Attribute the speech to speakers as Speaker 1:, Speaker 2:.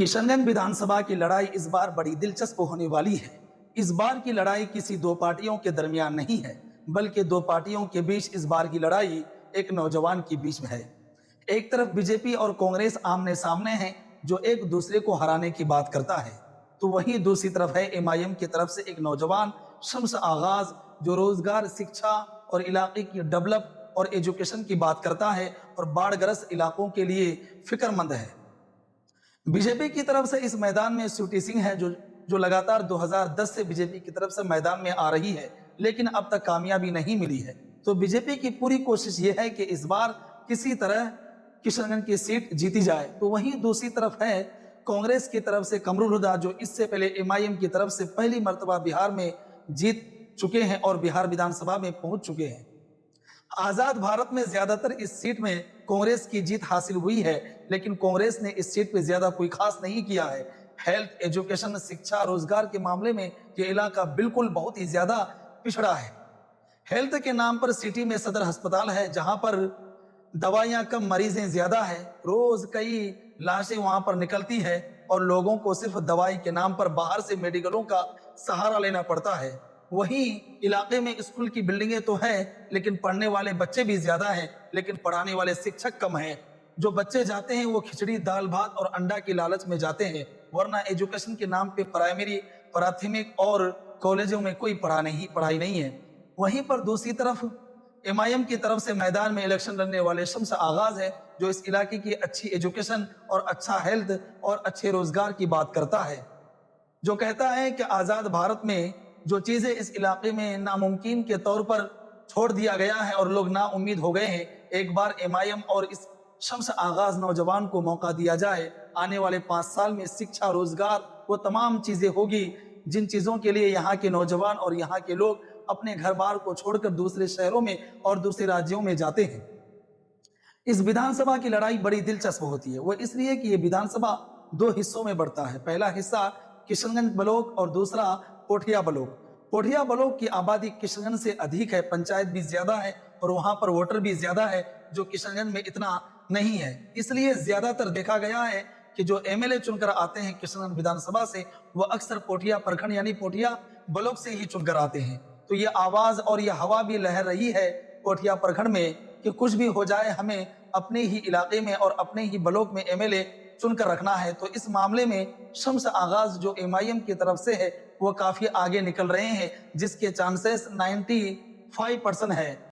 Speaker 1: किशनगंज विधानसभा की लड़ाई इस बार बड़ी दिलचस्प होने वाली है। इस बार की लड़ाई किसी दो पार्टियों के दरमियान नहीं है, बल्कि दो पार्टियों के बीच इस बार की लड़ाई एक नौजवान के बीच में है। एक तरफ बीजेपी और कांग्रेस आमने सामने हैं, जो एक दूसरे को हराने की बात करता है, तो वहीं दूसरी तरफ है एमआईएम की तरफ से एक नौजवान शम्स आगाज, जो रोजगार, शिक्षा और इलाके की डेवलप और एजुकेशन की बात करता है और बाढ़ग्रस्त इलाकों के लिए फिक्रमंद है। बीजेपी की तरफ से इस मैदान में स्वीटी सिंह है, जो लगातार 2010 से बीजेपी की तरफ से मैदान में आ रही है, लेकिन अब तक कामयाबी नहीं मिली है। तो बीजेपी की पूरी कोशिश यह है कि इस बार किसी तरह किशनगंज की सीट जीती जाए। तो वहीं दूसरी तरफ है कांग्रेस की तरफ से कमरुल हुदा, जो इससे पहले एमआईएम की तरफ से पहली मर्तबा बिहार में जीत चुके हैं और बिहार विधानसभा में पहुंच चुके हैं। आजाद भारत में ज्यादातर इस सीट में कांग्रेस की जीत हासिल हुई है, लेकिन कांग्रेस ने इस सीट पे ज्यादा कोई खास नहीं किया है। हेल्थ, एजुकेशन, शिक्षा, रोजगार के मामले में ये इलाका बिल्कुल बहुत ही ज्यादा पिछड़ा है। हेल्थ के नाम पर सिटी में सदर अस्पताल है, जहां पर दवाइयां कम, मरीजें ज्यादा है। रोज कई लाशें वहां पर निकलती है और लोगों को सिर्फ दवाई के नाम पर बाहर से मेडिकलों का सहारा लेना पड़ता है। वहीं इलाके में स्कूल की बिल्डिंगें तो हैं, लेकिन पढ़ने वाले बच्चे भी ज्यादा हैं, लेकिन पढ़ाने वाले शिक्षक कम हैं। जो बच्चे जाते हैं वो खिचड़ी, दाल भात और अंडा की लालच में जाते हैं, वरना एजुकेशन के नाम पे प्राइमरी, प्राथमिक और कॉलेजों में कोई पढ़ाई नहीं है। वहीं पर दूसरी तरफ एमआईएम की तरफ से मैदान में इलेक्शन लड़ने वाले शम्स आगाज है, जो इस इलाके की अच्छी एजुकेशन और अच्छा हेल्थ और अच्छे रोजगार की बात करता है, जो कहता है कि आजाद भारत में जो चीजें इस इलाके में नामुमकिन के तौर पर छोड़ दिया गया है और लोग ना उम्मीद हो गए हैं, एक बार एमआईएम और इस शम्स आगाज नौजवान को मौका दिया जाए, आने वाले 5 साल में शिक्षा, रोजगार, वो तमाम चीजें होगी जिन चीजों के लिए यहाँ के नौजवान और यहाँ के लोग अपने घर बार को छोड़कर दूसरे शहरों में और दूसरे राज्यों में जाते हैं। इस विधानसभा की लड़ाई बड़ी दिलचस्प होती है, वो इसलिए कि ये विधानसभा 2 हिस्सों में बढ़ता है। पहला हिस्सा किशनगंज ब्लॉक और दूसरा पोठिया ब्लॉक। पोठिया ब्लॉक की आबादी किशनगंज से अधिक है, पंचायत भी ज्यादा है और वहां पर वोटर भी ज्यादा है, जो किशनगंज में इतना नहीं है। इसलिए ज्यादातर देखा गया है कि जो एमएलए चुनकर आते हैं किशनगंज विधानसभा से, वो अक्सर पोठिया प्रखंड यानी पोठिया ब्लॉक से ही चुनकर आते हैं। तो ये आवाज और ये हवा भी लहर रही है पोठिया प्रखंड में कि कुछ भी हो जाए, हमें अपने ही इलाके में और अपने ही ब्लॉक में एमएलए चुनकर रखना है। तो इस मामले में शम्स आगाज जो एमआईएम की तरफ से है, वो काफी आगे निकल रहे हैं, जिसके चांसेस 95% है।